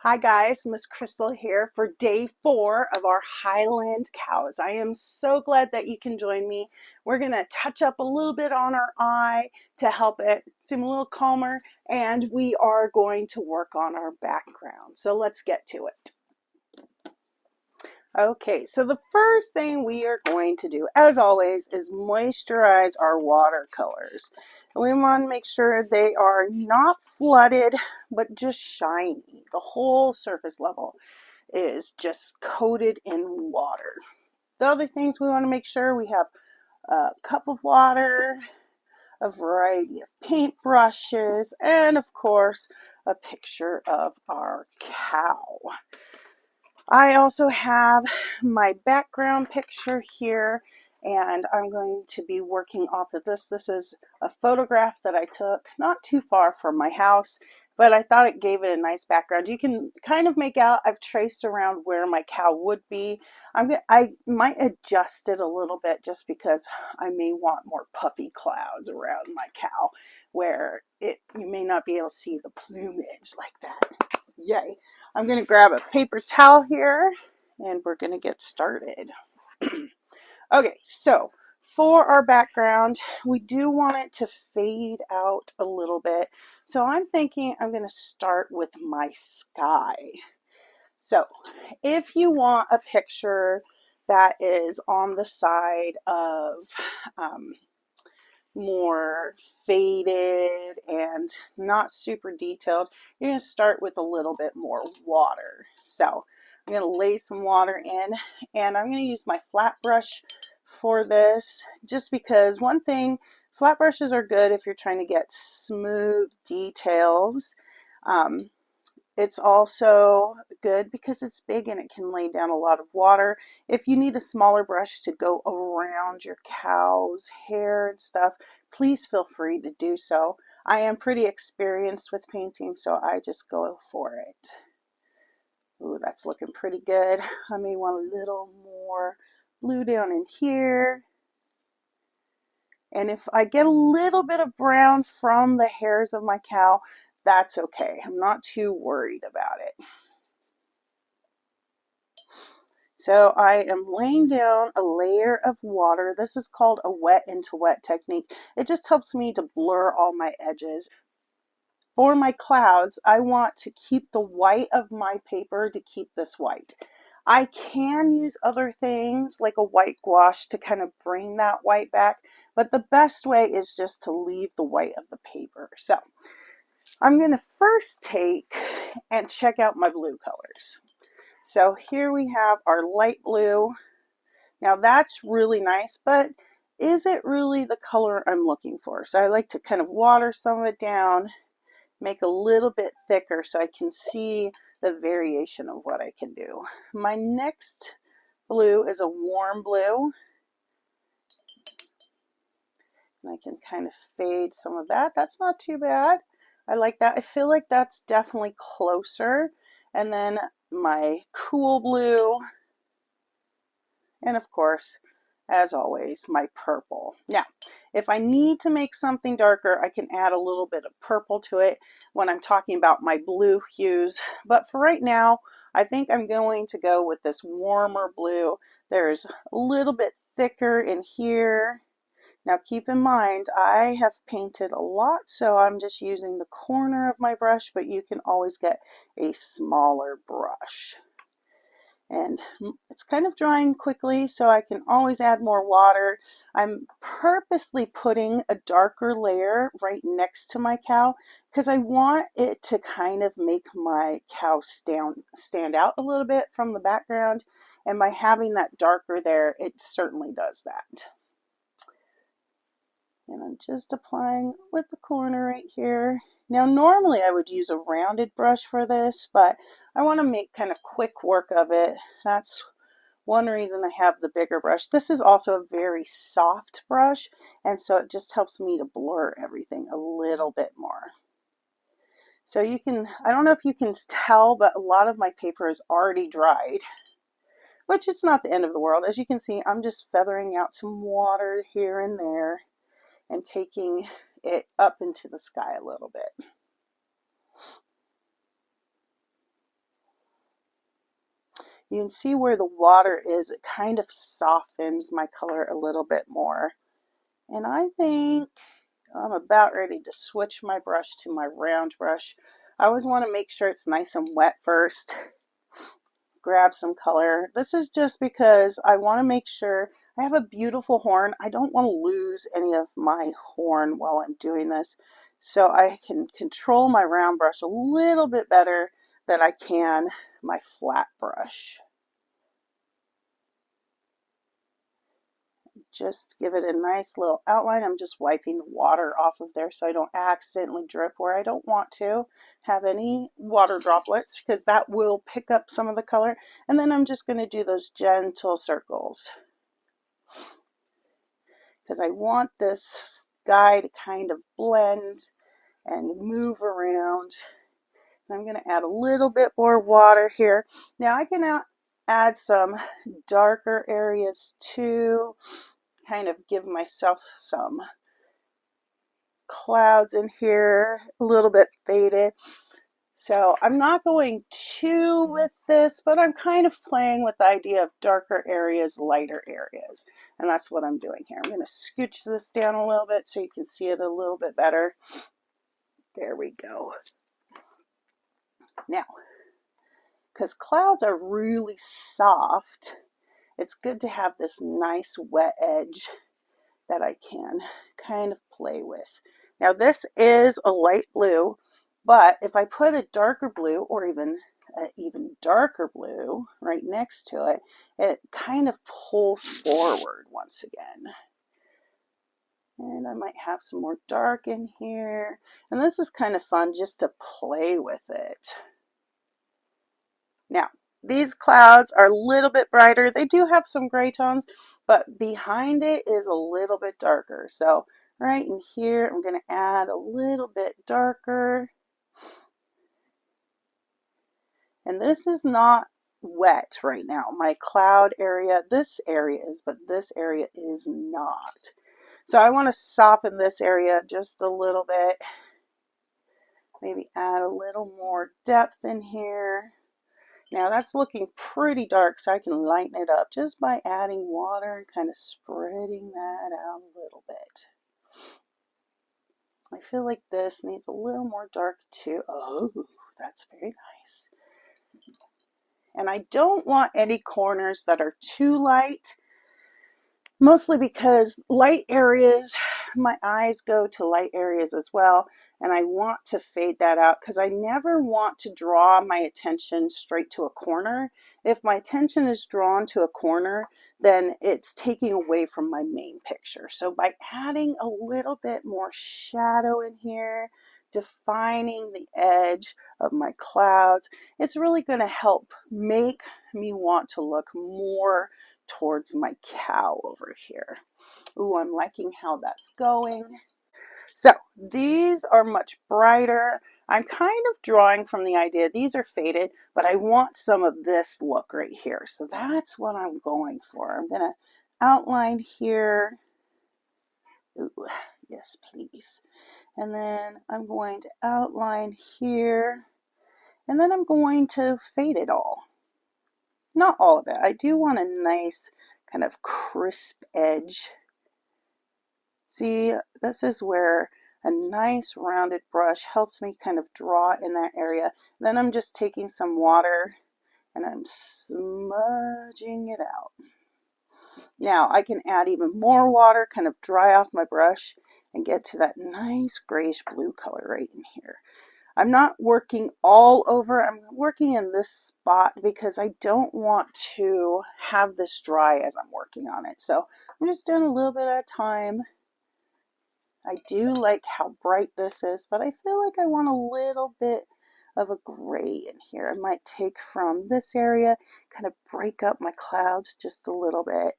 Hi guys, Miss Crystal here for day 4 of our Highland Cows. I am so glad that you can join me. We're going to touch up a little bit on our eye to help it seem a little calmer, and we are going to work on our background. So let's get to it. Okay, so the first thing we are going to do, as always, is moisturize our watercolors. We want to make sure they are not flooded, but just shiny. The whole surface level is just coated in water. The other things we want to make sure we have a cup of water, a variety of paint brushes, and of course, a picture of our cow. I also have my background picture here, and I'm going to be working off of this. This is a photograph that I took not too far from my house, but I thought it gave it a nice background. You can kind of make out I've traced around where my cow would be. I might adjust it a little bit just because I may want more puffy clouds around my cow where you may not be able to see the plumage like that. Yay. I'm going to grab a paper towel here and we're going to get started. Okay, so for our background, we do want it to fade out a little bit. So I'm thinking I'm going to start with my sky. So if you want a picture that is on the side of more faded and not super detailed, you're going to start with a little bit more water. So I'm going to lay some water in, and I'm going to use my flat brush for this, just because one thing, flat brushes are good if you're trying to get smooth details. It's also good because it's big and it can lay down a lot of water. If you need a smaller brush to go around your cow's hair and stuff, please feel free to do so. I am pretty experienced with painting, so I just go for it. Ooh, that's looking pretty good. I may want a little more blue down in here. And if I get a little bit of brown from the hairs of my cow, that's okay. I'm not too worried about it. So I am laying down a layer of water. This is called a wet into wet technique. It just helps me to blur all my edges. For my clouds, I want to keep the white of my paper to keep this white. I can use other things like a white gouache to kind of bring that white back, but the best way is just to leave the white of the paper. So I'm going to first take and check out my blue colors. So here we have our light blue. Now that's really nice, but is it really the color I'm looking for? So I like to kind of water some of it down, make a little bit thicker so I can see the variation of what I can do. My next blue is a warm blue. And I can kind of fade some of that. That's not too bad. I like that. I feel like that's definitely closer. And then my cool blue. And of course, as always, my purple. Now, if I need to make something darker, I can add a little bit of purple to it when I'm talking about my blue hues. But for right now, I think I'm going to go with this warmer blue. There's a little bit thicker in here. Now keep in mind, I have painted a lot, so I'm just using the corner of my brush, but you can always get a smaller brush. And it's kind of drying quickly, so I can always add more water. I'm purposely putting a darker layer right next to my cow because I want it to kind of make my cow stand out a little bit from the background. And by having that darker there, it certainly does that. And I'm just applying with the corner right here. Now normally I would use a rounded brush for this, but I want to make kind of quick work of it. That's one reason I have the bigger brush. This is also a very soft brush, and so it just helps me to blur everything a little bit more. So you can, I don't know if you can tell, but a lot of my paper is already dried, which it's not the end of the world. As you can see, I'm just feathering out some water here and there and taking it up into the sky a little bit. You can see where the water is, it kind of softens my color a little bit more. And I think I'm about ready to switch my brush to my round brush. I always want to make sure it's nice and wet first. Grab some color. This is just because I want to make sure I have a beautiful horn. I don't want to lose any of my horn while I'm doing this. So I can control my round brush a little bit better than I can my flat brush. Just give it a nice little outline. I'm just wiping the water off of there so I don't accidentally drip where I don't want to have any water droplets, because that will pick up some of the color. And then I'm just going to do those gentle circles because I want this sky to kind of blend and move around. And I'm going to add a little bit more water here. Now I can add some darker areas too. Kind of give myself some clouds in here, a little bit faded. So I'm not going too with this, but I'm kind of playing with the idea of darker areas, lighter areas. And that's what I'm doing here. I'm going to scooch this down a little bit so you can see it a little bit better. There we go. Now, because clouds are really soft, it's good to have this nice wet edge that I can kind of play with. Now this is a light blue, but if I put a darker blue or even darker blue right next to it, it kind of pulls forward once again. And I might have some more dark in here. And this is kind of fun just to play with it. Now, these clouds are a little bit brighter. They do have some gray tones, but behind it is a little bit darker. So right in here, I'm going to add a little bit darker. And this is not wet right now. My cloud area, this area is, but this area is not. So I want to soften this area just a little bit. Maybe add a little more depth in here. Now that's looking pretty dark, so I can lighten it up just by adding water and kind of spreading that out a little bit. I feel like this needs a little more dark too. Oh, that's very nice. And I don't want any corners that are too light, mostly because light areas, my eyes go to light areas as well, and I want to fade that out because I never want to draw my attention straight to a corner. If my attention is drawn to a corner, then it's taking away from my main picture. So by adding a little bit more shadow in here, defining the edge of my clouds, it's really going to help make me want to look more towards my cow over here. Ooh, I'm liking how that's going. So these are much brighter. I'm kind of drawing from the idea these are faded, but I want some of this look right here. So that's what I'm going for. I'm going to outline here. Ooh, yes, please. And then I'm going to outline here. And then I'm going to fade it all. Not all of it. I do want a nice kind of crisp edge. See, this is where a nice rounded brush helps me kind of draw in that area. Then I'm just taking some water and I'm smudging it out. Now I can add even more water, kind of dry off my brush and get to that nice grayish blue color right in here. I'm not working all over, I'm working in this spot because I don't want to have this dry as I'm working on it. So I'm just doing a little bit at a time. I do like how bright this is, but I feel like I want a little bit of a gray in here. I might take from this area, kind of break up my clouds just a little bit.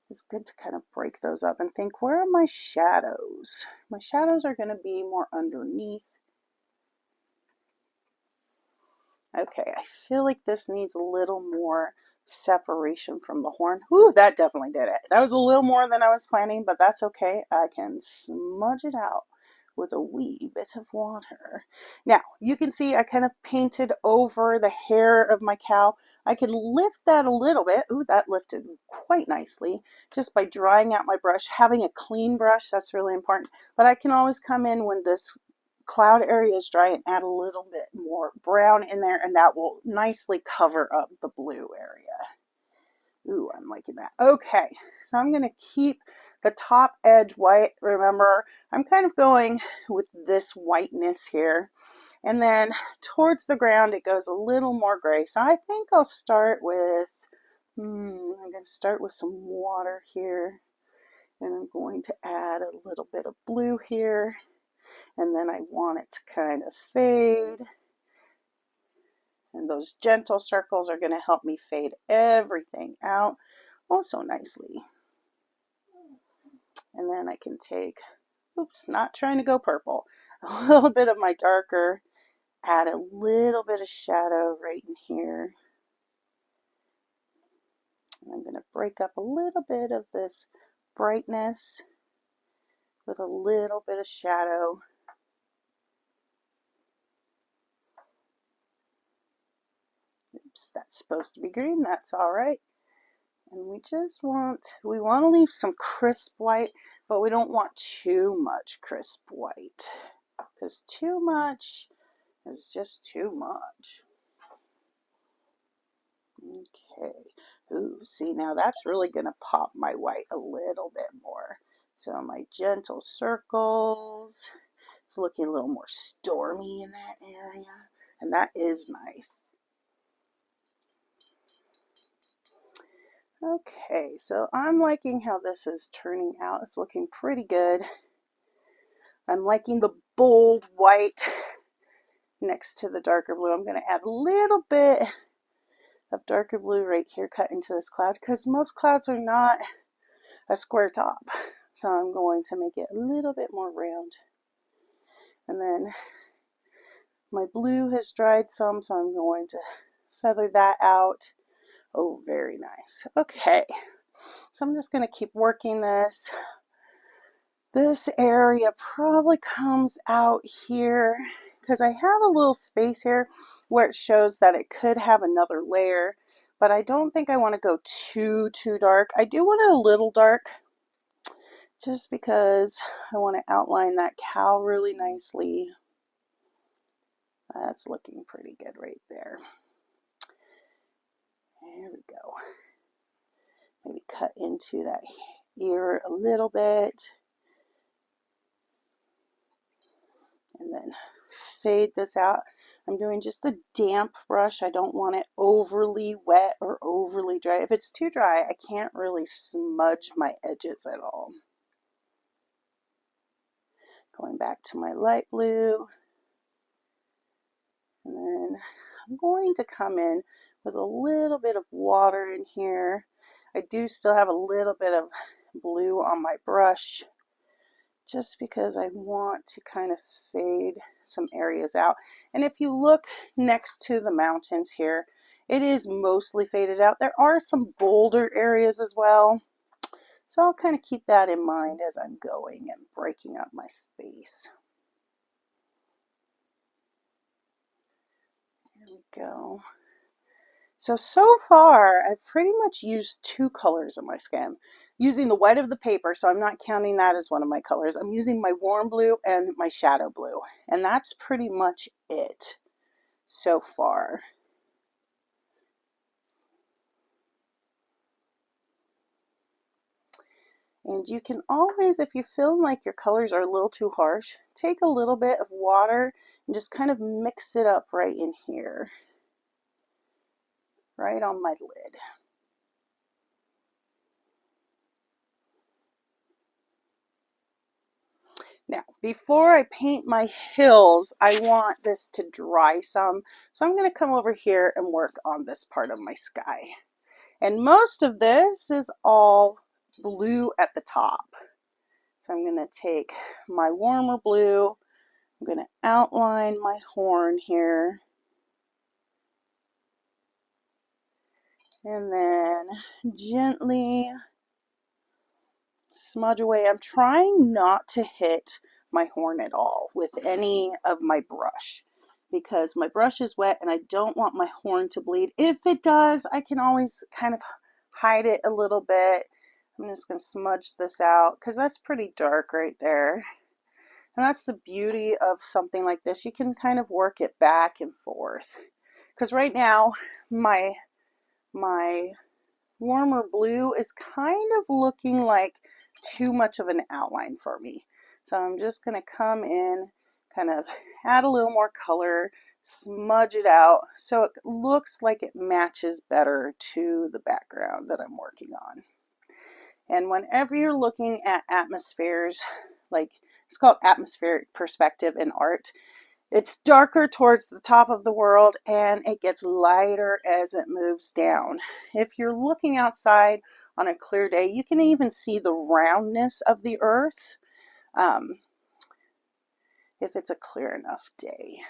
It's good to kind of break those up and think, where are my shadows? My shadows are going to be more underneath. Okay, I feel like this needs a little more separation from the horn. Ooh, that definitely did it. That was a little more than I was planning, but that's okay. I can smudge it out with a wee bit of water. Now, you can see I kind of painted over the hair of my cow. I can lift that a little bit. Ooh, that lifted quite nicely just by drying out my brush. Having a clean brush, that's really important. But I can always come in when this cloud area is dry and add a little bit more brown in there, and that will nicely cover up the blue area. Ooh, I'm liking that. Okay, so I'm going to keep the top edge white. Remember, I'm kind of going with this whiteness here. And then towards the ground, it goes a little more gray. So I think I'll start with, I'm going to start with some water here. And I'm going to add a little bit of blue here. And then I want it to kind of fade. And those gentle circles are going to help me fade everything out oh so nicely. And then I can take, oops, not trying to go purple, a little bit of my darker, add a little bit of shadow right in here. And I'm going to break up a little bit of this brightness with a little bit of shadow. Oops, that's supposed to be green, that's all right. And we want to leave some crisp white, but we don't want too much crisp white, because too much is just too much. Okay. Ooh, see, now that's really going to pop my white a little bit more. So my gentle circles, it's looking a little more stormy in that area, and that is nice. Okay, so I'm liking how this is turning out. It's looking pretty good. I'm liking the bold white next to the darker blue. I'm going to add a little bit of darker blue right here cut into this cloud, because most clouds are not a square top. So I'm going to make it a little bit more round. And then my blue has dried some, so I'm going to feather that out. Oh, very nice. Okay, so I'm just going to keep working this. This area probably comes out here because I have a little space here where it shows that it could have another layer, but I don't think I want to go too dark. I do want it a little dark just because I want to outline that cow really nicely. That's looking pretty good right there. There we go. Maybe cut into that ear a little bit. And then fade this out. I'm doing just a damp brush. I don't want it overly wet or overly dry. If it's too dry, I can't really smudge my edges at all. Going back to my light blue. And then I'm going to come in with a little bit of water in here. I do still have a little bit of blue on my brush, just because I want to kind of fade some areas out. And if you look next to the mountains here, it is mostly faded out. There are some bolder areas as well. So I'll kind of keep that in mind as I'm going and breaking up my space. There we go. So far, I've pretty much used two colors in my skin. Using the white of the paper, so I'm not counting that as one of my colors. I'm using my warm blue and my shadow blue. And that's pretty much it so far. And you can always, if you feel like your colors are a little too harsh, take a little bit of water and just kind of mix it up right in here. Right on my lid. Now, before I paint my hills, I want this to dry some. So I'm going to come over here and work on this part of my sky. And most of this is all blue at the top. So I'm going to take my warmer blue. I'm going to outline my horn here. And then gently smudge away. I'm trying not to hit my horn at all with any of my brush, because my brush is wet and I don't want my horn to bleed. If it does, I can always kind of hide it a little bit. I'm just going to smudge this out because that's pretty dark right there. And that's the beauty of something like this. You can kind of work it back and forth. Because right now, my warmer blue is kind of looking like too much of an outline for me. So I'm just going to come in, kind of add a little more color, smudge it out so it looks like it matches better to the background that I'm working on. And whenever you're looking at atmospheres, like it's called atmospheric perspective in art, it's darker towards the top of the world and it gets lighter as it moves down. If you're looking outside on a clear day, you can even see the roundness of the earth if it's a clear enough day.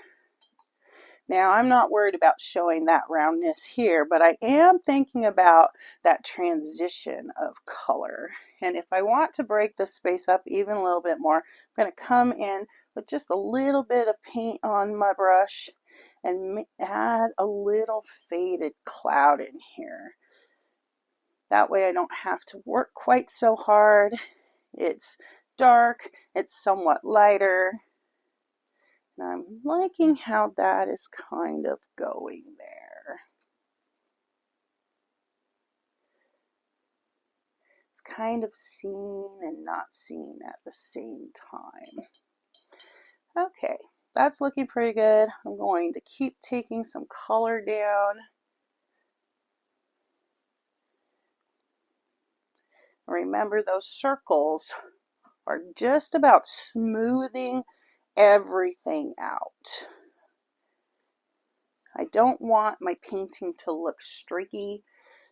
Now, I'm not worried about showing that roundness here, but I am thinking about that transition of color. And if I want to break this space up even a little bit more, I'm going to come in with just a little bit of paint on my brush and add a little faded cloud in here. That way I don't have to work quite so hard. It's dark, it's somewhat lighter. And I'm liking how that is kind of going there. It's kind of seen and not seen at the same time. Okay, that's looking pretty good. I'm going to keep taking some color down. Remember, those circles are just about smoothing everything out. I don't want my painting to look streaky,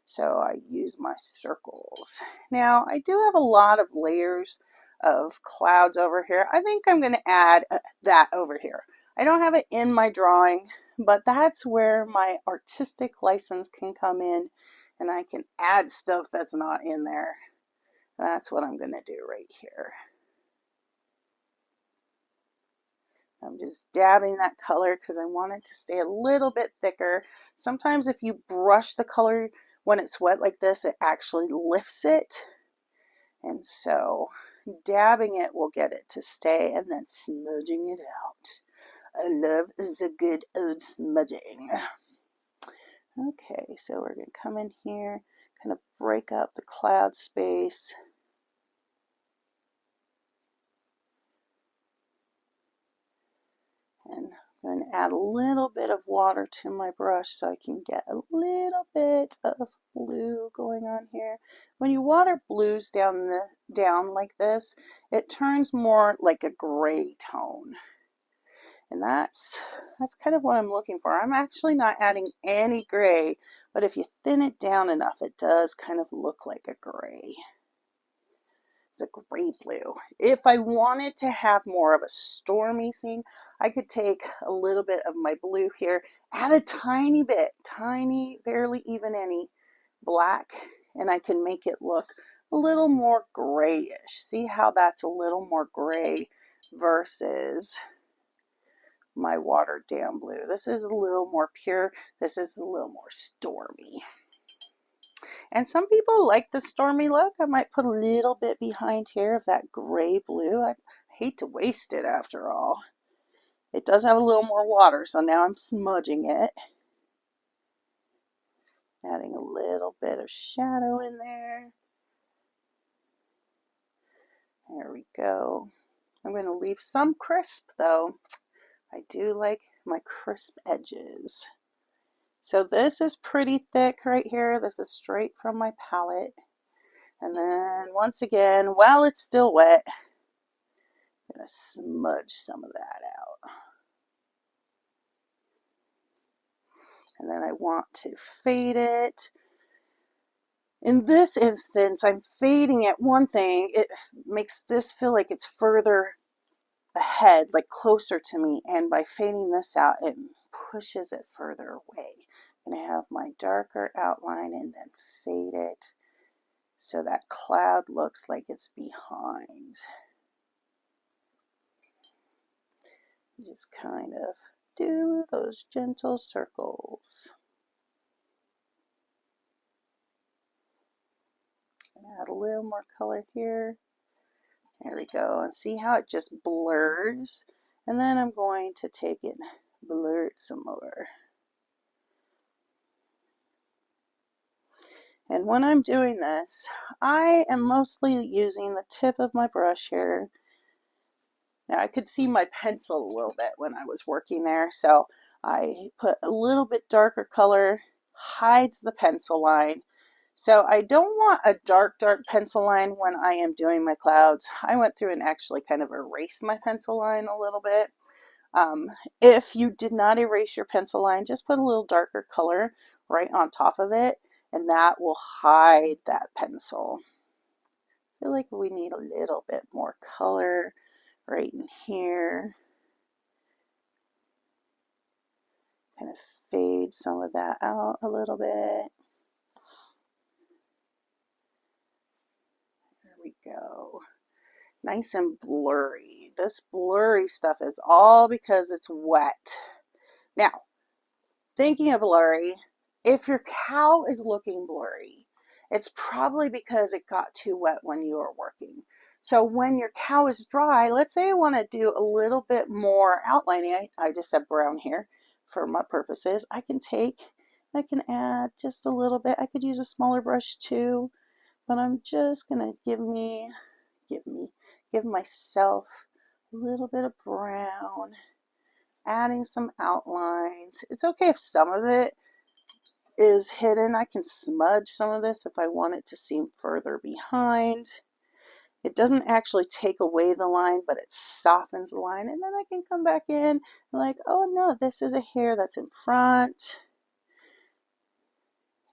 so I use my circles. Now, I do have a lot of layers of clouds over here. I think I'm going to add that over here. I don't have it in my drawing, but that's where my artistic license can come in, and I can add stuff that's not in there. That's what I'm going to do right here. I'm just dabbing that color because I want it to stay a little bit thicker. Sometimes if you brush the color when it's wet like this, it actually lifts it. And so dabbing it will get it to stay, and then smudging it out. I love the good old smudging. Okay, so we're going to come in here, kind of break up the cloud space. And I'm going to add a little bit of water to my brush so I can get a little bit of blue going on here. When you water blues down like this, it turns more like a gray tone. And that's kind of what I'm looking for. I'm actually not adding any gray, but if you thin it down enough, it does kind of look like a gray. It's a gray blue. If I wanted to have more of a stormy scene, I could take a little bit of my blue here, add a tiny bit, tiny, barely even any black, and I can make it look a little more grayish. See how that's a little more gray versus my watered down blue. This is a little more pure. This is a little more stormy. And some people like the stormy look. I might put a little bit behind here of that gray blue. I hate to waste it after all. It does have a little more water, so now I'm smudging it. Adding a little bit of shadow in there. There we go. I'm going to leave some crisp though. I do like my crisp edges. So this is pretty thick right here. This is straight from my palette. And then once again, while it's still wet, I'm going to smudge some of that out. And then I want to fade it. In this instance, I'm fading it. One thing, it makes this feel like it's further ahead, like closer to me. And by fading this out, it pushes it further away. I'm going to have my darker outline and then fade it so that cloud looks like it's behind. Just kind of do those gentle circles. Add a little more color here. There we go. And see how it just blurs? And then I'm going to take it, blur it some more. And when I'm doing this, I am mostly using the tip of my brush here. Now I could see my pencil a little bit when I was working there, so I put a little bit darker color, hides the pencil line. So I don't want a dark pencil line when I am doing my clouds. I went through and actually kind of erased my pencil line a little bit. If you did not erase your pencil line, just put a little darker color right on top of it, and that will hide that pencil. I feel like we need a little bit more color right in here. Kind of fade some of that out a little bit. There we go. Nice and blurry. This blurry stuff is all because it's wet. Now, thinking of blurry, if your cow is looking blurry, it's probably because it got too wet when you were working. So when your cow is dry, let's say I want to do a little bit more outlining. I just have brown here for my purposes. I can add just a little bit. I could use a smaller brush too, but I'm just going to give myself a little bit of brown, adding some outlines. It's okay if some of it is hidden. I can smudge some of this if I want it to seem further behind. It doesn't actually take away the line, but it softens the line, and then I can come back in and like, oh no, this is a hair that's in front.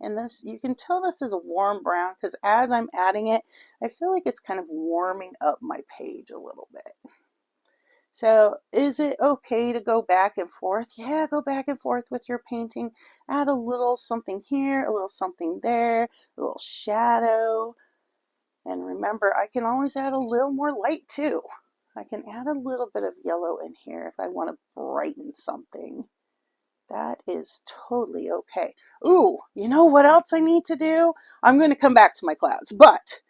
And this, you can tell this is a warm brown because as I'm adding it, I feel like it's kind of warming up my page a little bit. So is it okay to go back and forth? Yeah, go back and forth with your painting. Add a little something here, a little something there, a little shadow. And remember, I can always add a little more light too. I can add a little bit of yellow in here if I want to brighten something. That is totally okay. Ooh, you know what else I need to do? I'm going to come back to my clouds, but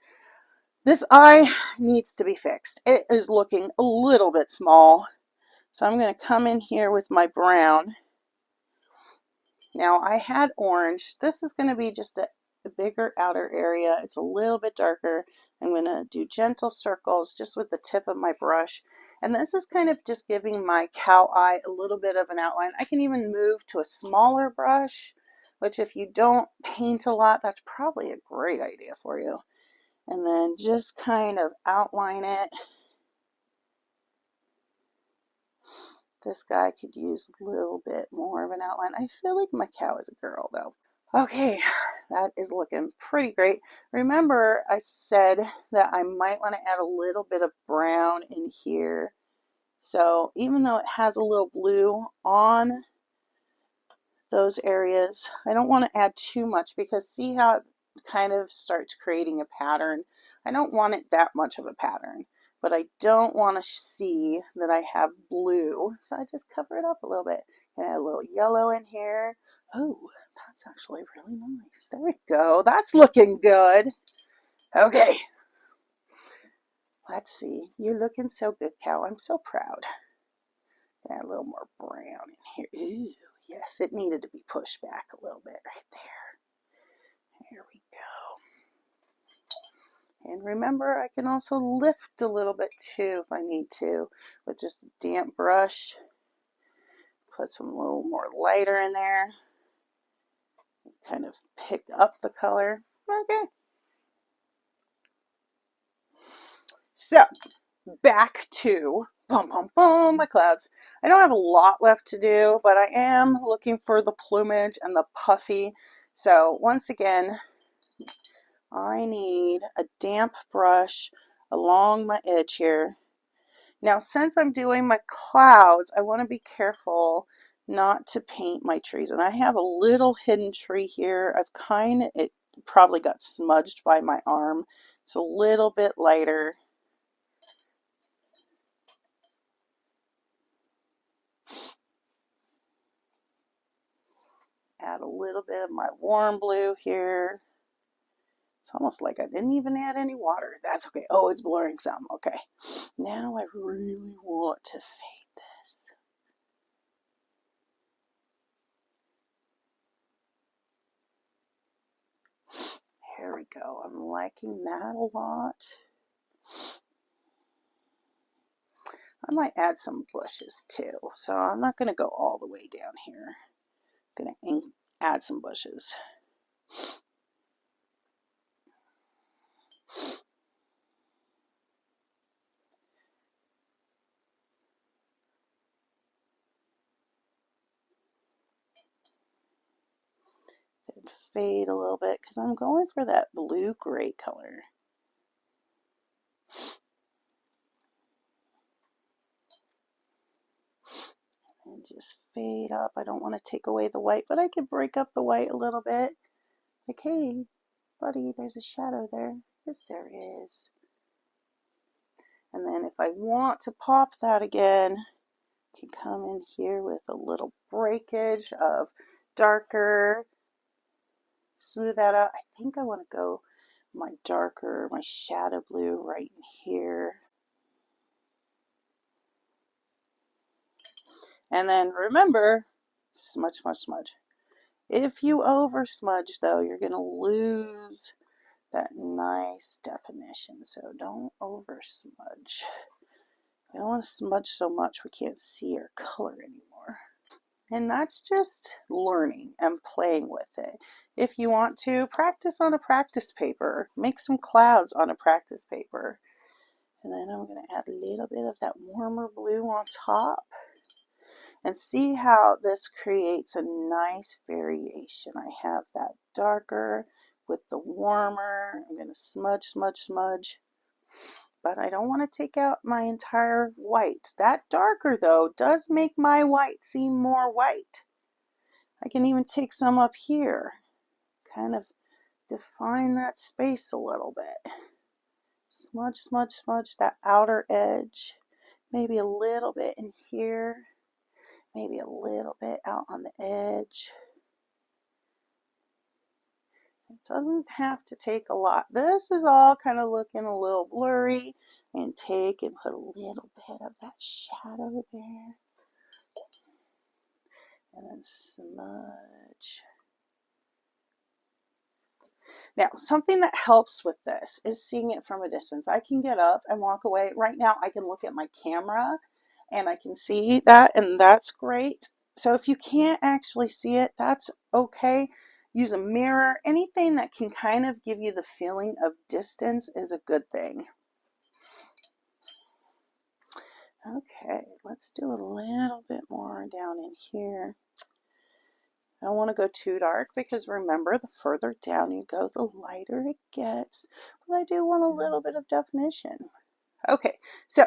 this eye needs to be fixed. It is looking a little bit small. So I'm going to come in here with my brown. Now I had orange. This is going to be just a bigger outer area. It's a little bit darker. I'm going to do gentle circles just with the tip of my brush. And this is kind of just giving my cow eye a little bit of an outline. I can even move to a smaller brush, which if you don't paint a lot, that's probably a great idea for you. And then just kind of outline it. This guy could use a little bit more of an outline. I feel like my cow is a girl though. Okay, that is looking pretty great. Remember, I said that I might want to add a little bit of brown in here. So even though it has a little blue on those areas, I don't want to add too much because see how it kind of starts creating a pattern. I don't want it that much of a pattern, but I don't want to see that I have blue, so I just cover it up a little bit and add a little yellow in here. Oh, that's actually really nice. There we go. That's looking good. Okay, let's see. You're looking so good, cow. I'm so proud. Add a little more brown in here. Ooh, yes, it needed to be pushed back a little bit right there. There we go. And remember, I can also lift a little bit too if I need to with just a damp brush. Put some a little more lighter in there. Kind of pick up the color. Okay. So, back to my clouds. I don't have a lot left to do, but I am looking for the plumage and the puffy. So once again, I need a damp brush along my edge here. Now, since I'm doing my clouds, I want to be careful not to paint my trees. And I have a little hidden tree here. It probably got smudged by my arm. It's a little bit lighter. add a little bit of my warm blue here. It's almost like I didn't even add any water. That's okay. Oh, it's blurring some. Okay. Now I really want to fade this. There we go. I'm liking that a lot. I might add some bushes too. So I'm not going to go all the way down here. I'm going to add some bushes. Then fade a little bit because I'm going for that blue-gray color. And just fade up. I don't want to take away the white, but I could break up the white a little bit. Like, hey, buddy, there's a shadow there. Yes, there is. And then if I want to pop that again, I can come in here with a little breakage of darker, smooth that out. I think I want to go my darker, my shadow blue right in here. And then remember, smudge, smudge, smudge. If you over smudge though, you're going to lose that nice definition. So don't over smudge. We don't want to smudge so much we can't see our color anymore. And that's just learning and playing with it. If you want to, practice on a practice paper. Make some clouds on a practice paper. And then I'm going to add a little bit of that warmer blue on top. And see how this creates a nice variation. I have that darker with the warmer. I'm going to smudge, smudge, smudge. But I don't want to take out my entire white. That darker, though, does make my white seem more white. I can even take some up here. Kind of define that space a little bit. Smudge, smudge, smudge that outer edge. Maybe a little bit in here. Maybe a little bit out on the edge. It doesn't have to take a lot. This is all kind of looking a little blurry. And take and put a little bit of that shadow there. And then smudge. Now, something that helps with this is seeing it from a distance. I can get up and walk away. Right now, I can look at my camera and I can see that, and that's great. So if you can't actually see it, that's okay. Use a mirror. Anything that can kind of give you the feeling of distance is a good thing. Okay, let's do a little bit more down in here. I don't want to go too dark because remember, the further down you go, the lighter it gets. But I do want a little bit of definition. Okay, so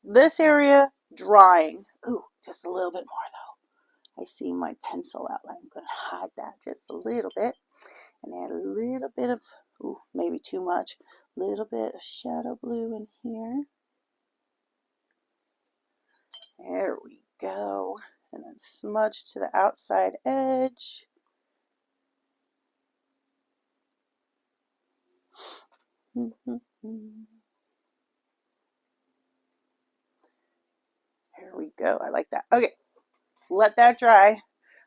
this area, drying. Ooh, just a little bit more though. I see my pencil outline. I'm going to hide that just a little bit and add a little bit of, ooh, maybe too much, a little bit of shadow blue in here. There we go. And then smudge to the outside edge. There we go. I like that. Okay, let that dry.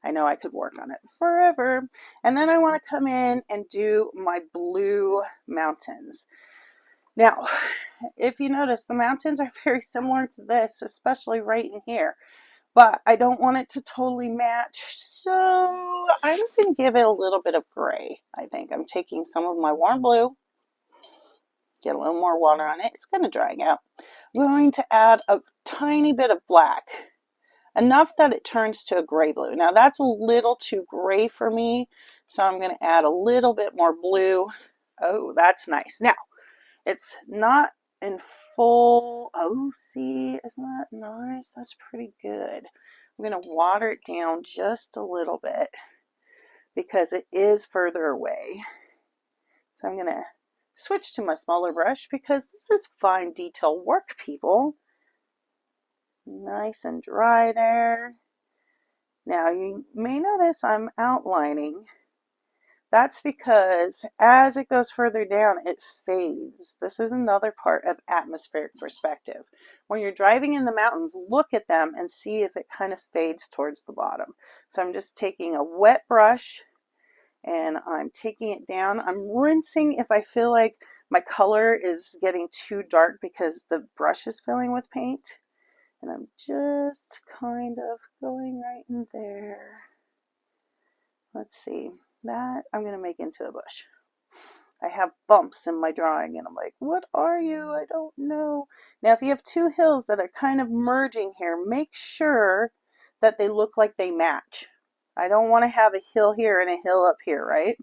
I know I could work on it forever. And then I want to come in and do my blue mountains. Now, if you notice, the mountains are very similar to this, especially right in here. But I don't want it to totally match, so I'm going to give it a little bit of gray. I think I'm taking some of my warm blue, get a little more water on it. It's kind of drying out. I'm going to add a tiny bit of black, enough that it turns to a gray blue. Now that's a little too gray for me, so I'm going to add a little bit more blue. Oh, that's nice. Now, it's not in full, oh, see, isn't that nice? That's pretty good. I'm going to water it down just a little bit because it is further away. So I'm going to switch to my smaller brush because this is fine detail work, people. Nice and dry there. Now you may notice I'm outlining. That's because as it goes further down, it fades. This is another part of atmospheric perspective. When you're driving in the mountains, look at them and see if it kind of fades towards the bottom. So I'm just taking a wet brush and I'm taking it down. I'm rinsing if I feel like my color is getting too dark because the brush is filling with paint. And I'm just kind of going right in there. Let's see. That I'm going to make into a bush. I have bumps in my drawing and I'm like, what are you? I don't know. Now, if you have two hills that are kind of merging here, make sure that they look like they match. I don't want to have a hill here and a hill up here, right?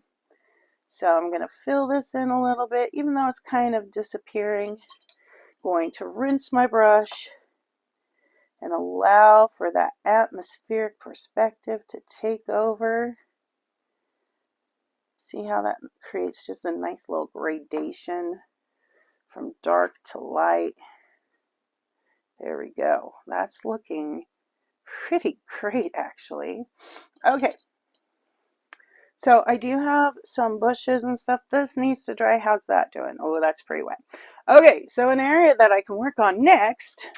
So I'm going to fill this in a little bit, even though it's kind of disappearing. Going to rinse my brush and allow for that atmospheric perspective to take over. See how that creates just a nice little gradation from dark to light. There we go. That's looking pretty great, actually. Okay. So I do have some bushes and stuff. This needs to dry. How's that doing? Oh, that's pretty wet. Okay, so an area that I can work on next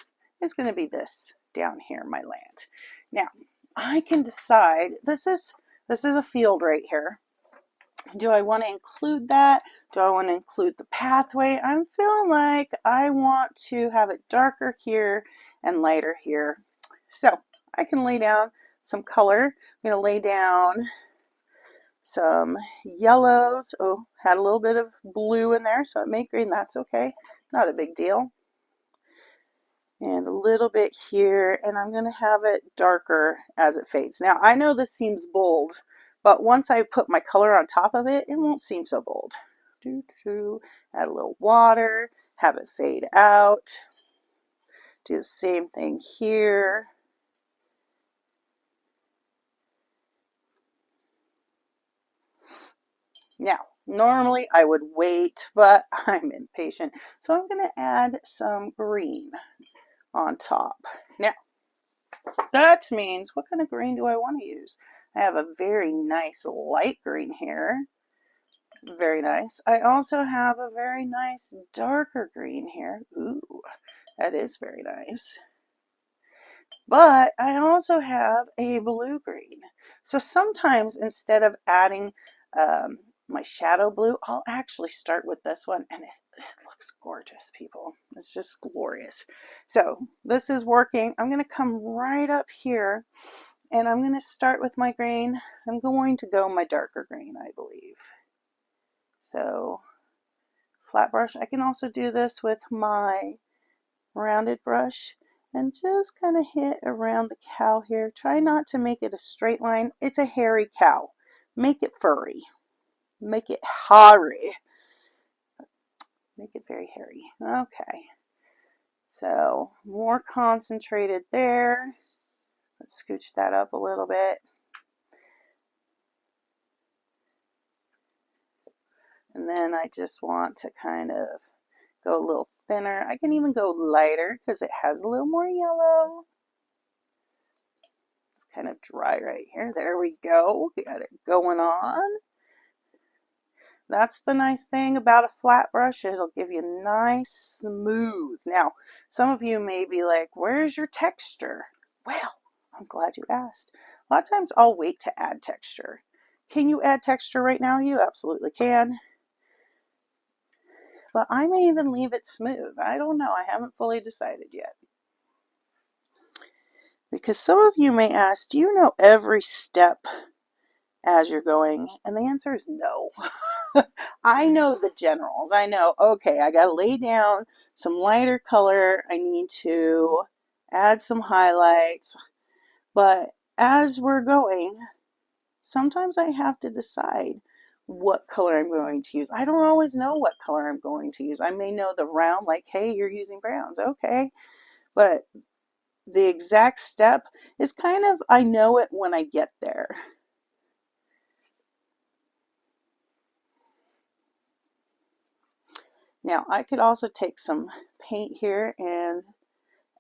is going to be this down here, my land. Now, I can decide, this is a field right here. Do I want to include that? Do I want to include the pathway? I'm feeling like I want to have it darker here and lighter here. So I can lay down some color. I'm going to lay down some yellows. Oh, had a little bit of blue in there, so it made green. That's okay. Not a big deal. And a little bit here, and I'm going to have it darker as it fades. Now, I know this seems bold, but once I put my color on top of it, it won't seem so bold. Add a little water, have it fade out. Do the same thing here. Now, normally I would wait, but I'm impatient. So I'm going to add some green on top. Now, that means, what kind of green do I want to use? I have a very nice light green here. Very nice. I also have a very nice darker green here. Ooh, that is very nice. But I also have a blue green. So sometimes instead of adding my shadow blue, I'll actually start with this one, and it looks gorgeous, people. It's just glorious. So this is working. I'm going to come right up here, and I'm going to start with my green. I'm going to go my darker green, I believe. So flat brush. I can also do this with my rounded brush and just kind of hit around the cow here. Try not to make it a straight line. It's a hairy cow. Make it furry. Make it hairy. Make it very hairy. Okay. So more concentrated there. Let's scooch that up a little bit. And then I just want to kind of go a little thinner. I can even go lighter because it has a little more yellow. It's kind of dry right here. There we go. We got it going on. That's the nice thing about a flat brush. It'll give you nice smooth. Now, some of you may be like, where's your texture? Well, I'm glad you asked. A lot of times I'll wait to add texture. Can you add texture right now? You absolutely can. But I may even leave it smooth. I don't know. I haven't fully decided yet. Because some of you may ask, do you know every step as you're going? And the answer is no. I know the generals. I know, okay, I got to lay down some lighter color. I need to add some highlights. But as we're going, sometimes I have to decide what color I'm going to use. I don't always know what color I'm going to use. I may know the round, like, hey, you're using browns. Okay. But the exact step is kind of, I know it when I get there. Now, I could also take some paint here and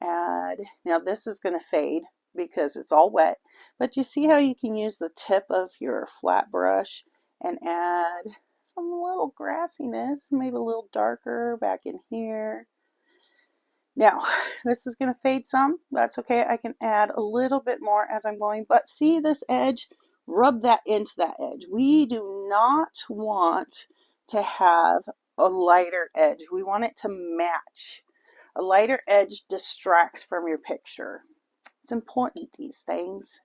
add, now this is going to fade because it's all wet. But you see how you can use the tip of your flat brush and add some little grassiness, maybe a little darker back in here. Now, this is going to fade some. That's okay. I can add a little bit more as I'm going, but see this edge? Rub that into that edge. We do not want to have a lighter edge. We want it to match. A lighter edge distracts from your picture. It's important, these things.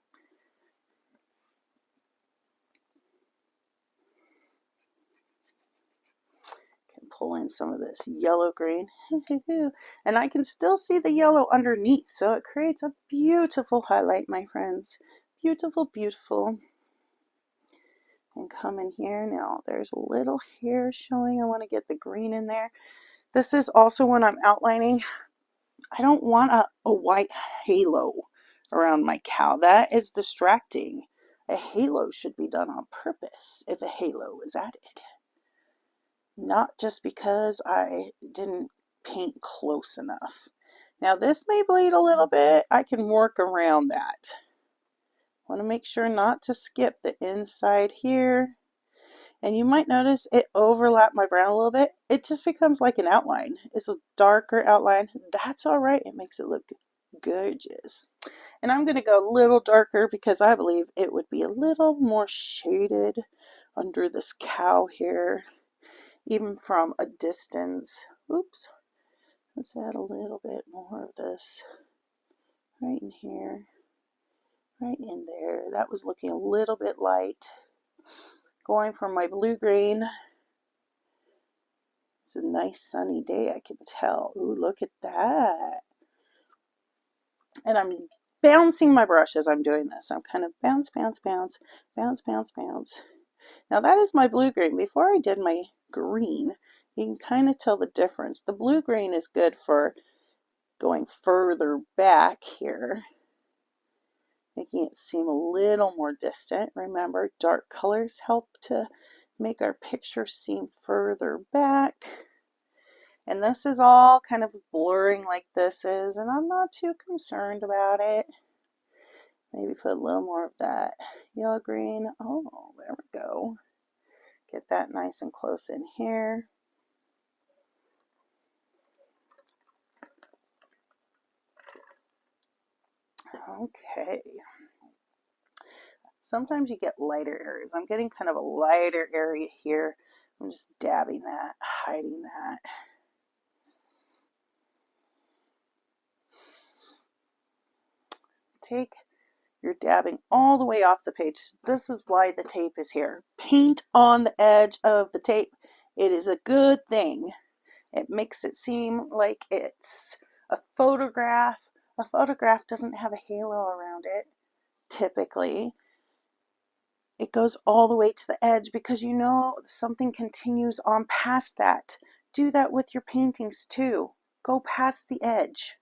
Pull in some of this yellow green and I can still see the yellow underneath, so it creates a beautiful highlight, my friends. Beautiful, beautiful. And come in here now. There's a little hair showing. I want to get the green in there. This is also when I'm outlining. I don't want a white halo around my cow. That is distracting. A halo should be done on purpose if a halo is added. Not just because I didn't paint close enough. Now this may bleed a little bit. I can work around that. Want to make sure not to skip the inside here. And you might notice it overlapped my brown a little bit. It just becomes like an outline. It's a darker outline. That's all right. It makes it look gorgeous. And I'm going to go a little darker because I believe it would be a little more shaded under this cow here. Even from a distance. Oops. Let's add a little bit more of this right in here, right in there. That was looking a little bit light. Going for my blue-green. It's a nice sunny day, I can tell. Ooh, look at that. And I'm bouncing my brush as I'm doing this. I'm kind of bounce, bounce, bounce, bounce, bounce, bounce. Now that is my blue-green. Before I did my green, you can kind of tell the difference. The blue-green is good for going further back here, making it seem a little more distant. Remember, dark colors help to make our picture seem further back. And this is all kind of blurring like this is, and I'm not too concerned about it. Maybe put a little more of that yellow green. Oh, there we go. Get that nice and close in here. Okay. Sometimes you get lighter areas. I'm getting kind of a lighter area here. I'm just dabbing that, hiding that. Take your dabbing all the way off the page. This is why the tape is here. Paint on the edge of the tape. It is a good thing. It makes it seem like it's a photograph. A photograph doesn't have a halo around it, typically. It goes all the way to the edge because you know something continues on past that. Do that with your paintings too. Go past the edge.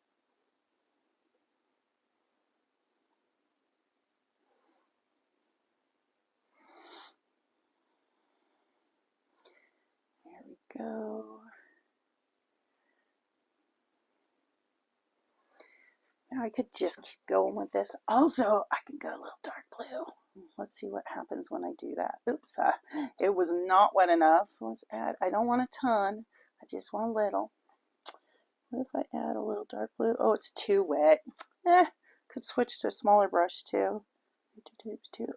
There we go. Now I could just keep going with this. Also, I can go a little dark blue. Let's see what happens when I do that. Oops, it was not wet enough. Let's add, I don't want a ton. I just want a little. What if I add a little dark blue? Oh, it's too wet. Could switch to a smaller brush too.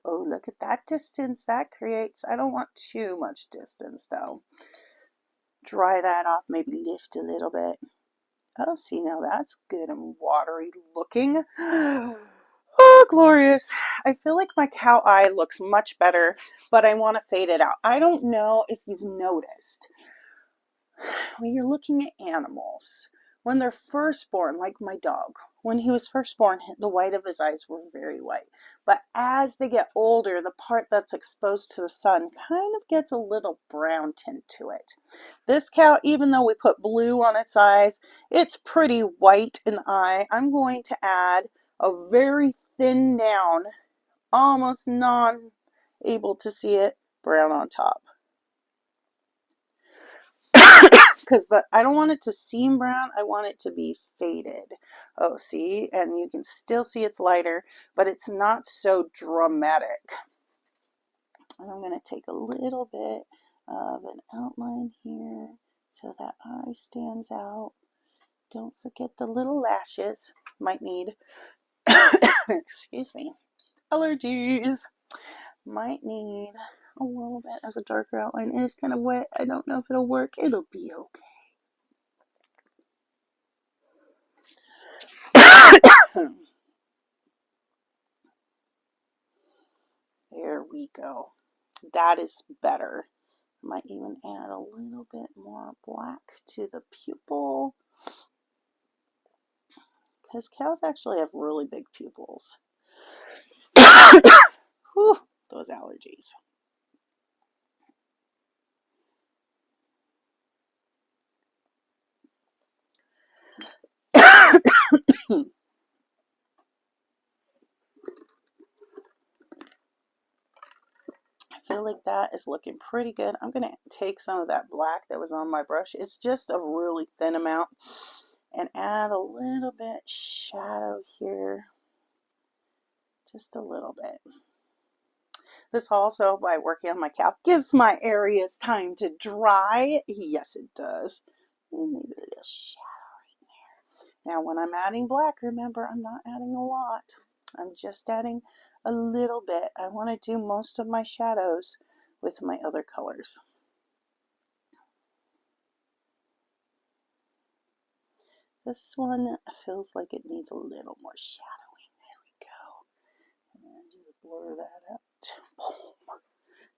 Oh, look at that distance that creates. I don't want too much distance though. Dry that off, maybe lift a little bit. Oh, see, now that's good and watery looking. Oh, glorious. I feel like my cow eye looks much better, but I want to fade it out. I don't know if you've noticed, when you're looking at animals, when they're first born, like my dog, when he was first born, the white of his eyes were very white. But as they get older, the part that's exposed to the sun kind of gets a little brown tint to it. This cow, even though we put blue on its eyes, it's pretty white in the eye. I'm going to add a very thin down, almost non-able to see it, brown on top. because I don't want it to seem brown. I want it to be faded. Oh, see, and you can still see it's lighter, but it's not so dramatic. And I'm going to take a little bit of an outline here so that eye stands out. Don't forget the little lashes. Might need, excuse me, allergies. Might need a little bit of a darker outline. It is kind of wet. I don't know if it'll work. It'll be okay. There we go. That is better. Might even add a little bit more black to the pupil, because cows actually have really big pupils. Whew, those allergies. I feel like that is looking pretty good. I'm going to take some of that black that was on my brush. It's just a really thin amount, and add a little bit shadow here. Just a little bit. This also, by working on my cow, gives my areas time to dry. Yes, it does. And maybe a little shadow right there. Now, when I'm adding black, remember, I'm not adding a lot. I'm just adding a little bit. I want to do most of my shadows with my other colors. This one feels like it needs a little more shadowing. There we go. And just blur that out. Boom.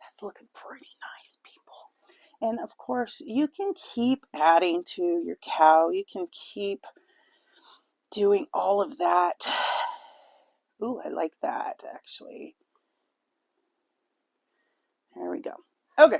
That's looking pretty nice, people. And of course, you can keep adding to your cow. You can keep doing all of that. Ooh, I like that, actually. There we go. Okay.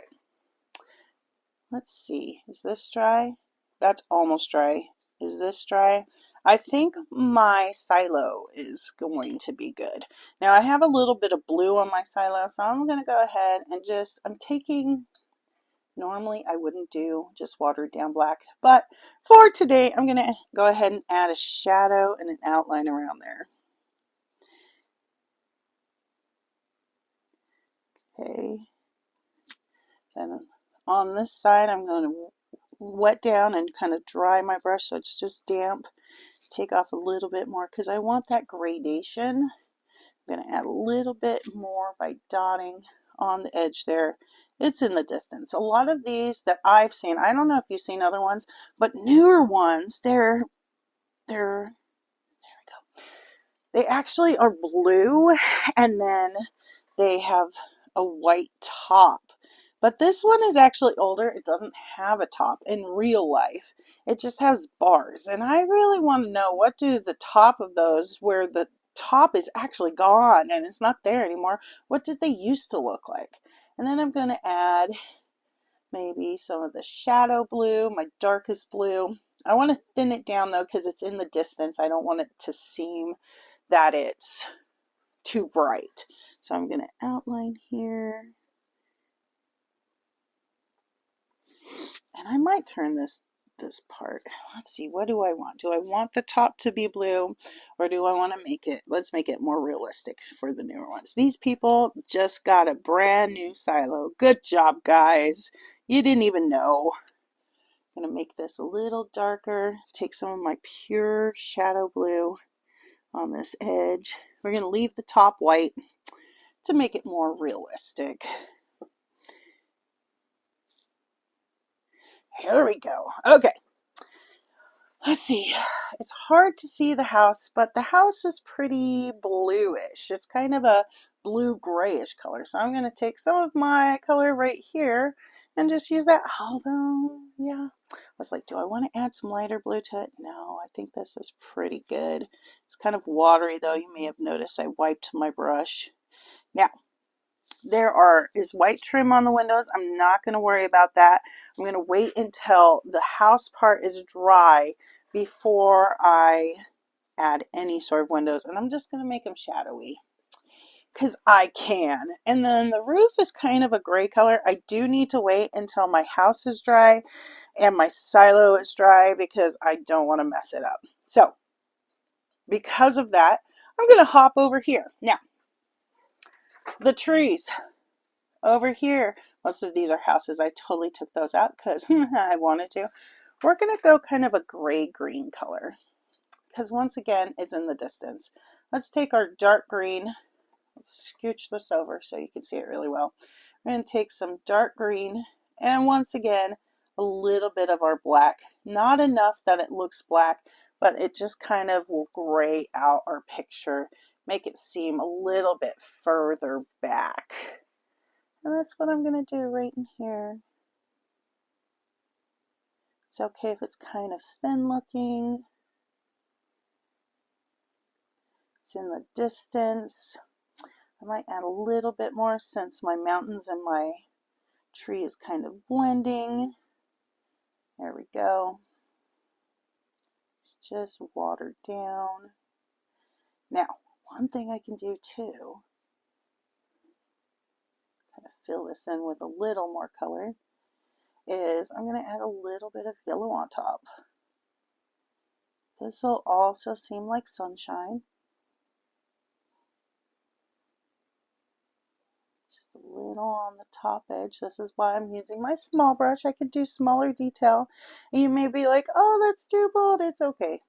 Let's see. Is this dry? That's almost dry. Is this dry? I think my silo is going to be good. Now, I have a little bit of blue on my silo, so I'm going to go ahead and just, I'm taking, normally I wouldn't do just watered down black, but for today, I'm going to go ahead and add a shadow and an outline around there. Okay. Then on this side, I'm going to wet down and kind of dry my brush so it's just damp. Take off a little bit more because I want that gradation. I'm going to add a little bit more by dotting on the edge there. It's in the distance. A lot of these that I've seen, I don't know if you've seen other ones, but newer ones, there we go. They actually are blue, and then they have a white top. But this one is actually older. It doesn't have a top in real life. It just has bars. And I really want to know, what do the top of those, where the top is actually gone and it's not there anymore, what did they used to look like? And then I'm going to add maybe some of the shadow blue, my darkest blue. I want to thin it down though because it's in the distance. I don't want it to seem that it's too bright. So I'm going to outline here. And I might turn this part. Let's see, what do I want? Do I want the top to be blue, or do I want to make it, let's make it more realistic for the newer ones. These people just got a brand new silo. Good job, guys. You didn't even know. I'm going to make this a little darker. Take some of my pure shadow blue on this edge. We're going to leave the top white to make it more realistic. Here we go. Okay. Let's see. It's hard to see the house, but the house is pretty bluish. It's kind of a blue-grayish color. So I'm going to take some of my color right here and just use that. Although, yeah, I was like, do I want to add some lighter blue to it? No, I think this is pretty good. It's kind of watery, though. You may have noticed I wiped my brush. Now, there is white trim on the windows. I'm not going to worry about that. I'm going to wait until the house part is dry before I add any sort of windows. And I'm just going to make them shadowy. because I can. And then the roof is kind of a gray color. I do need to wait until my house is dry and my silo is dry because I don't want to mess it up. So because of that, I'm going to hop over here. Now, the trees over here, most of these are houses. I totally took those out because I wanted to. We're going to go kind of a gray-green color because once again, it's in the distance. Let's take our dark green. Let's scooch this over so you can see it really well. We're going to take some dark green and once again, a little bit of our black. Not enough that it looks black, but it just kind of will gray out our picture, make it seem a little bit further back. And that's what I'm going to do right in here. It's okay if it's kind of thin looking. It's in the distance. I might add a little bit more since my mountains and my tree is kind of blending. There we go. It's just watered down. Now, one thing I can do too, kind of fill this in with a little more color, is I'm going to add a little bit of yellow on top. This will also seem like sunshine. Just a little on the top edge. This is why I'm using my small brush. I could do smaller detail. And you may be like, oh, that's too bold. It's okay.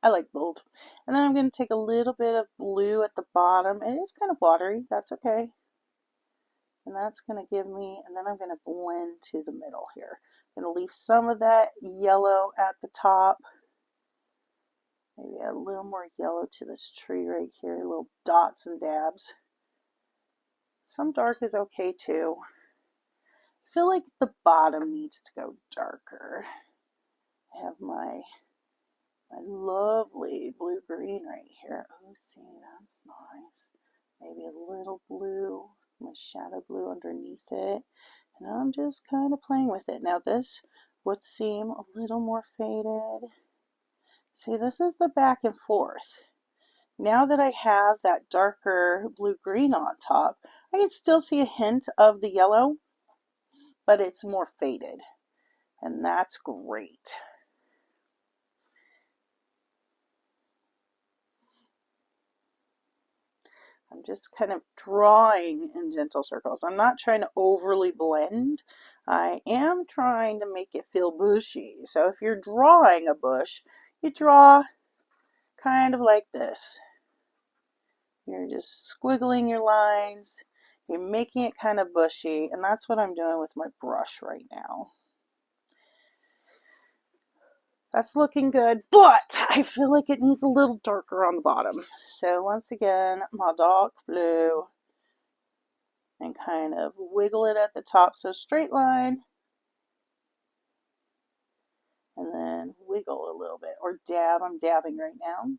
I like bold. And then I'm going to take a little bit of blue at the bottom. It is kind of watery. That's okay. And that's going to give me, and then I'm going to blend to the middle here. I'm going to leave some of that yellow at the top. Maybe add a little more yellow to this tree right here, little dots and dabs. Some dark is okay too. I feel like the bottom needs to go darker. I have my lovely blue-green right here. Oh, see, that's nice. Maybe a little blue, my shadow blue underneath it. And I'm just kind of playing with it. Now this would seem a little more faded. See, this is the back and forth. Now that I have that darker blue-green on top, I can still see a hint of the yellow, but it's more faded. And that's great. I'm just kind of drawing in gentle circles. I'm not trying to overly blend. I am trying to make it feel bushy. So if you're drawing a bush, you draw kind of like this. You're just squiggling your lines. You're making it kind of bushy, and that's what I'm doing with my brush right now. That's looking good, but I feel like it needs a little darker on the bottom. So once again, my dark blue, and kind of wiggle it at the top. So straight line, and then wiggle a little bit, or dab. I'm dabbing right now.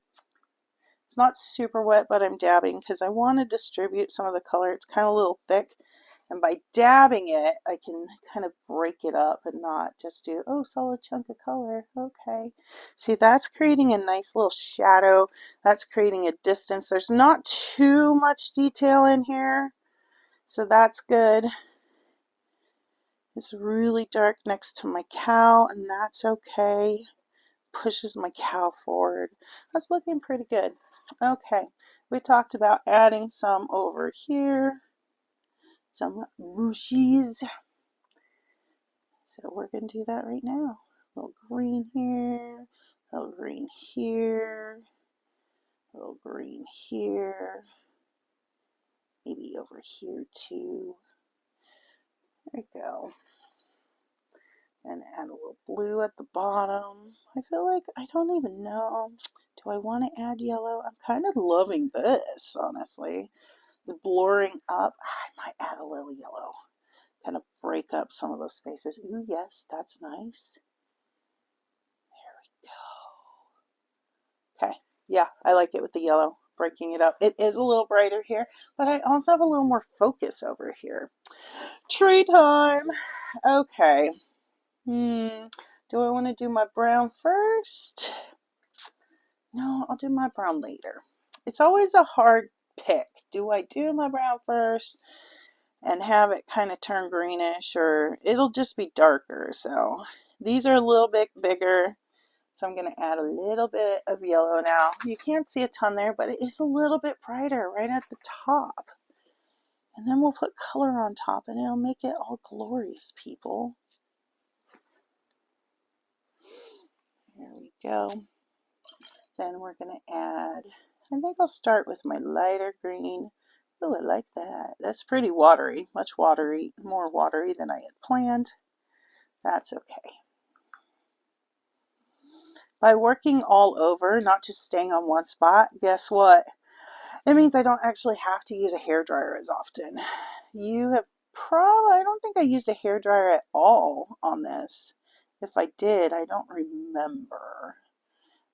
It's not super wet, but I'm dabbing because I want to distribute some of the color. It's kind of a little thick. And by dabbing it, I can kind of break it up and not just do, oh, solid chunk of color. Okay. See, that's creating a nice little shadow. That's creating a distance. There's not too much detail in here, so that's good. It's really dark next to my cow, and that's okay. Pushes my cow forward. That's looking pretty good. Okay, we talked about adding some over here. Some bushes. So we're going to do that right now. A little green here, a little green here, a little green here, maybe over here too. There we go. And add a little blue at the bottom. I feel like, I don't even know. Do I want to add yellow? I'm kind of loving this, honestly. It's blurring up. I might add a little yellow. Kind of break up some of those spaces. Ooh, yes, that's nice. There we go. Okay, yeah, I like it with the yellow, breaking it up. It is a little brighter here, but I also have a little more focus over here. Tree time. Okay. Do I want to do my brown first? No, I'll do my brown later. It's always a hard pick. Do I do my brown first and have it kind of turn greenish, or it'll just be darker? So these are a little bit bigger, so I'm going to add a little bit of yellow now. You can't see a ton there, but it is a little bit brighter right at the top. And then we'll put color on top and it'll make it all glorious, people. There we go. Then we're going to add, I think I'll start with my lighter green. Oh, I like that. That's pretty watery, much watery, more watery than I had planned. That's okay. By working all over, not just staying on one spot, guess what? It means I don't actually have to use a hairdryer as often. You have probably, I don't think I used a hairdryer at all on this. If I did, I don't remember.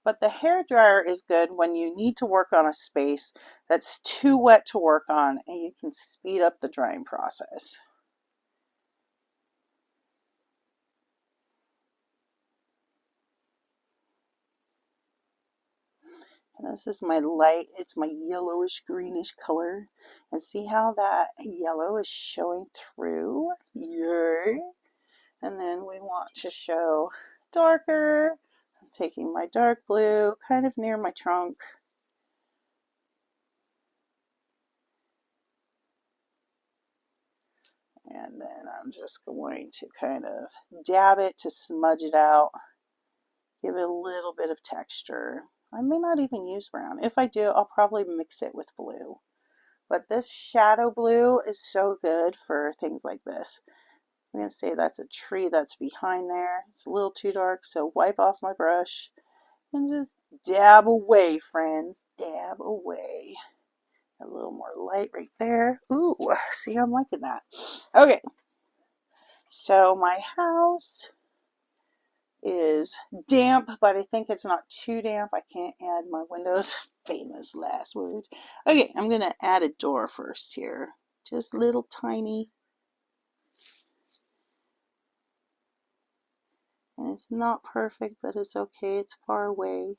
But the hairdryer is good when you need to work on a space that's too wet to work on, and you can speed up the drying process. And this is my light, it's my yellowish greenish color. And see how that yellow is showing through? Yeah. And then we want to show darker. I'm taking my dark blue kind of near my trunk. And then I'm just going to kind of dab it to smudge it out. Give it a little bit of texture. I may not even use brown. If I do, I'll probably mix it with blue. But this shadow blue is so good for things like this. I'm going to say that's a tree that's behind there. It's a little too dark, so wipe off my brush and just dab away, friends. Dab away. A little more light right there. Ooh, see, I'm liking that. Okay, so my house is damp, but I think it's not too damp. I can't add my windows. Famous last words. Okay, I'm going to add a door first here. Just little tiny. And it's not perfect, but it's okay. It's far away.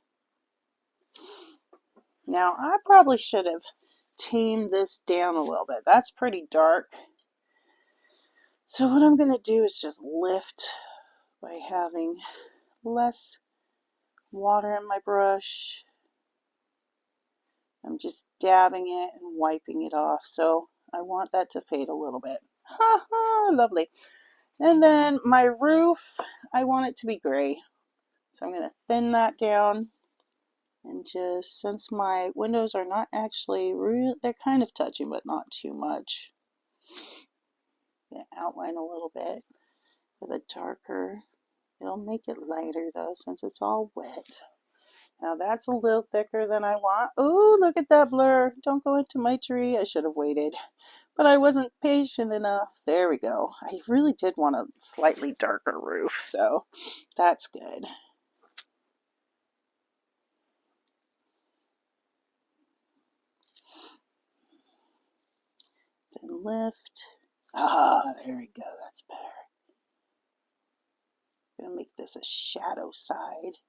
Now, I probably should have tamed this down a little bit. That's pretty dark. So what I'm going to do is just lift by having less water in my brush. I'm just dabbing it and wiping it off. So I want that to fade a little bit. Ha ha, lovely. And then my roof, I want it to be gray. So I'm going to thin that down. And just, since my windows are not actually real, they're kind of touching, but not too much. I'm going to outline a little bit with a darker. It'll make it lighter though, since it's all wet. Now that's a little thicker than I want. Oh, look at that blur. Don't go into my tree. I should have waited, but I wasn't patient enough. There we go. I really did want a slightly darker roof, so that's good. Then lift. Ah, there we go. That's better. I'm going to make this a shadow side.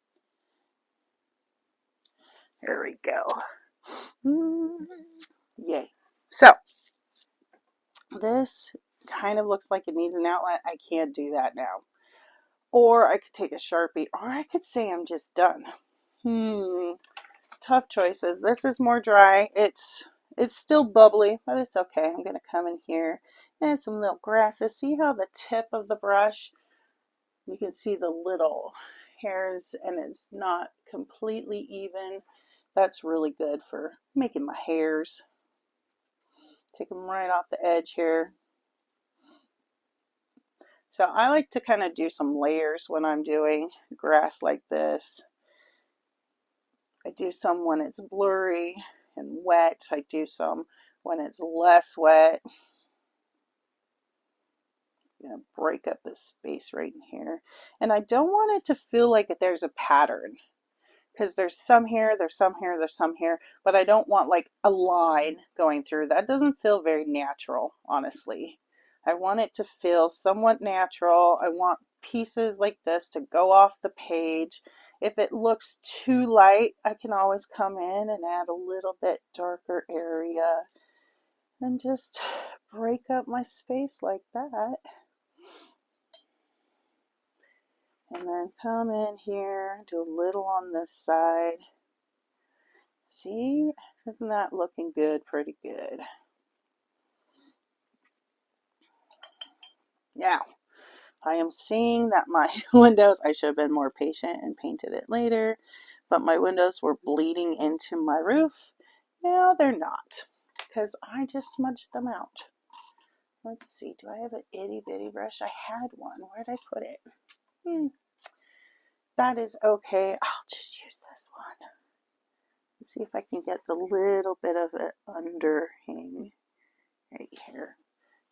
There we go. Yay. So, this kind of looks like it needs an outline. I can't do that now. Or I could take a Sharpie, or I could say I'm just done. Tough choices. This is more dry. It's still bubbly, but it's okay. I'm going to come in here and some little grasses. See how the tip of the brush, you can see the little hairs and it's not completely even. That's really good for making my hairs. Take them right off the edge here. So I like to kind of do some layers when I'm doing grass like this. I do some when it's blurry and wet. I do some when it's less wet. I'm going to break up this space right in here. And I don't want it to feel like there's a pattern, because there's some here, there's some here, there's some here, but I don't want like a line going through. That doesn't feel very natural, honestly. I want it to feel somewhat natural. I want pieces like this to go off the page. If it looks too light, I can always come in and add a little bit darker area and just break up my space like that. And then come in here, do a little on this side. See, isn't that looking good? Pretty good. Now, I am seeing that my windows, I should have been more patient and painted it later, but my windows were bleeding into my roof. Now they're not, because I just smudged them out. Let's see, do I have an itty bitty brush? I had one. Where did I put it? That is okay. I'll just use this one. Let's see if I can get the little bit of it underhang right here.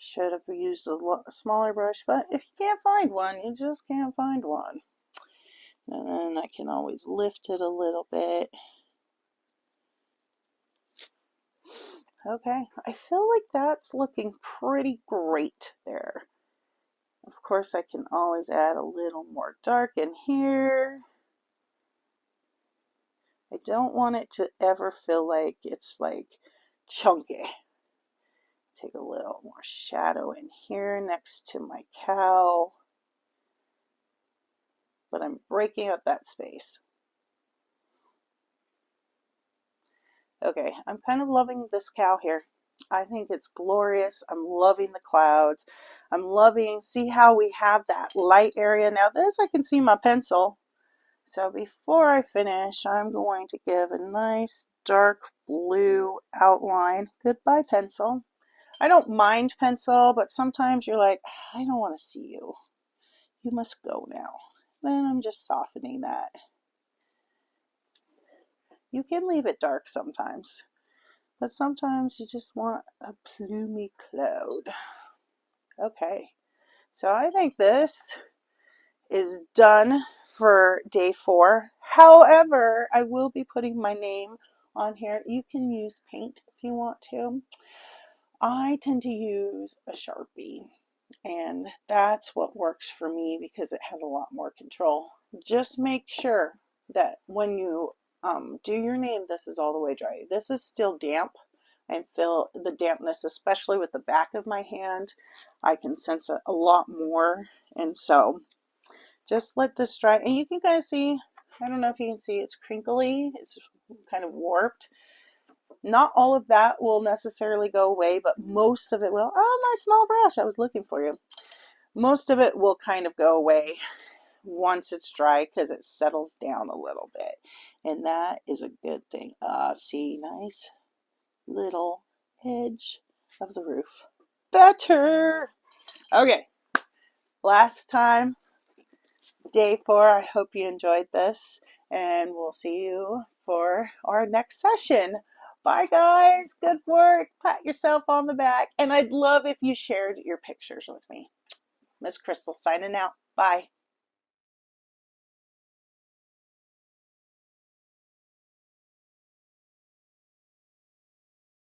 Should have used a smaller brush, but if you can't find one, you just can't find one. And then I can always lift it a little bit. Okay, I feel like that's looking pretty great there. Of course, I can always add a little more dark in here. I don't want it to ever feel like it's like chunky. Take a little more shadow in here next to my cow. But I'm breaking up that space. Okay, I'm kind of loving this cow here. I think it's glorious. I'm loving the clouds. I'm loving, see how we have that light area. Now this, I can see my pencil. So before I finish, I'm going to give a nice dark blue outline. Goodbye, pencil. I don't mind pencil, but sometimes you're like, I don't want to see you. You must go now. Then I'm just softening that. You can leave it dark sometimes, but sometimes you just want a plumy cloud. Okay, so I think this is done for day 4. However, I will be putting my name on here. You can use paint if you want to. I tend to use a Sharpie, and that's what works for me because it has a lot more control. Just make sure that when you do your name, this is all the way dry. This is still damp. I feel the dampness, especially with the back of my hand. I can sense it a lot more, and so just let this dry. And you can kind of see, I don't know if you can see, it's crinkly, it's kind of warped. Not all of that will necessarily go away, but most of it will. Oh, my small brush, I was looking for you. Most of it will kind of go away once it's dry because it settles down a little bit. And that is a good thing. See, nice little edge of the roof. Better! Okay, last time, day 4. I hope you enjoyed this, and we'll see you for our next session. Bye guys, good work, pat yourself on the back, and I'd love if you shared your pictures with me. Miss Crystal signing out. Bye.